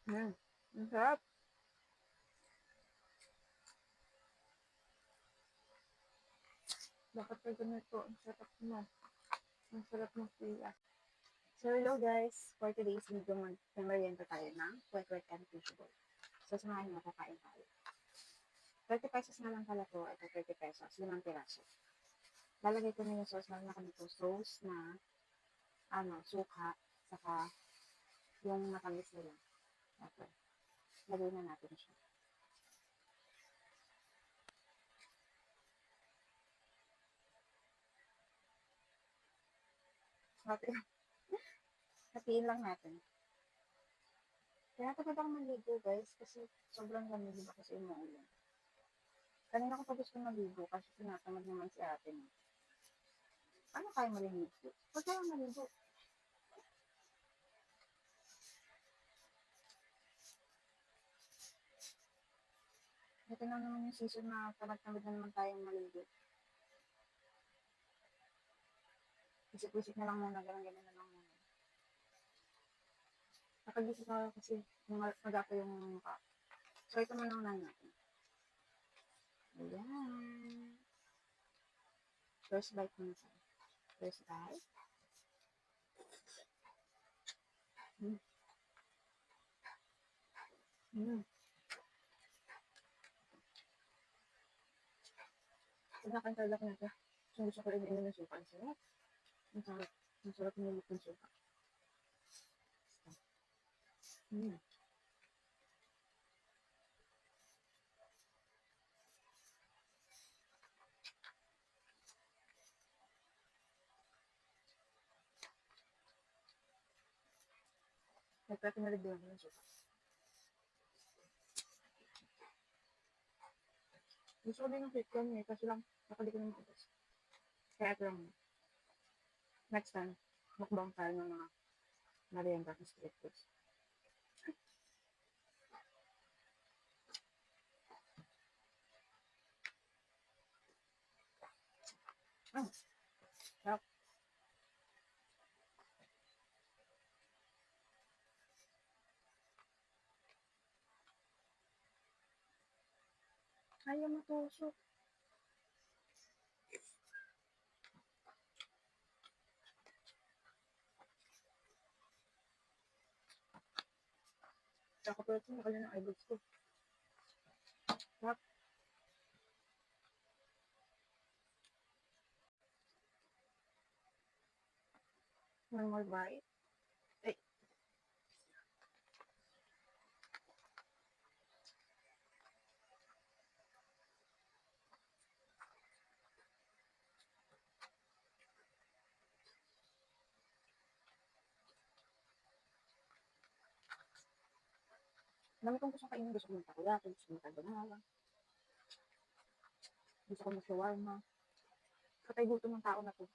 Ang sarap. Dapat pag ganito, ang sarap mo. Ang sarap ng siya. So, hello guys. For today's video, mag-merienda tayo ng wet and fishbowl. So, samahan nyo, kakain tayo. 30 pesos na lang pala to. Ito, 30 pesos. 5 piraso. Lalagay ko na yung sauce. Meron na kami to sauce na, suka, saka yung matamis nila. Ito. Lagay na natin siya. Hatiin lang natin. Kaya tapos akong maligo guys kasi sobrang lamig ba kasi umuulan. Kanina ko pa gusto maligo kasi tinatamad naman si ate mo. Ano kayo maligo? Huwag kayo maligo. Ito na naman yung season na tamad-tamad na naman tayong maligo. Isip-isip na lang muna, ganun-ganun na lang muna. Nakagisip ako kasi mag-ako yung mukha. So ito na lang natin. Ayan. First bite muna tayo. First bite. Mm. Mm. Tadak na ito. So, gusto ko rin ng suka. Ang sarap. Ang sarap. Ang sarap ng suka. Mm. Nagpapinalig din ako ng suka. Gusto ko din ng cake corn eh, kasi lang nakali ko ng ubos. Kaya ito lang. Next time, mukbang tayo ng mga merienda ng street foods. Ah, sarap. Kaya matusok. Kakapalit ko na kanya ng eyeballs ko. Sarap. One more bite. Ay, dami kong gusto kainin. Gusto ko ng takoyaki, gusto ko ng carbonara, gusto ko ng shawarma. Katay gutom ng tao na to.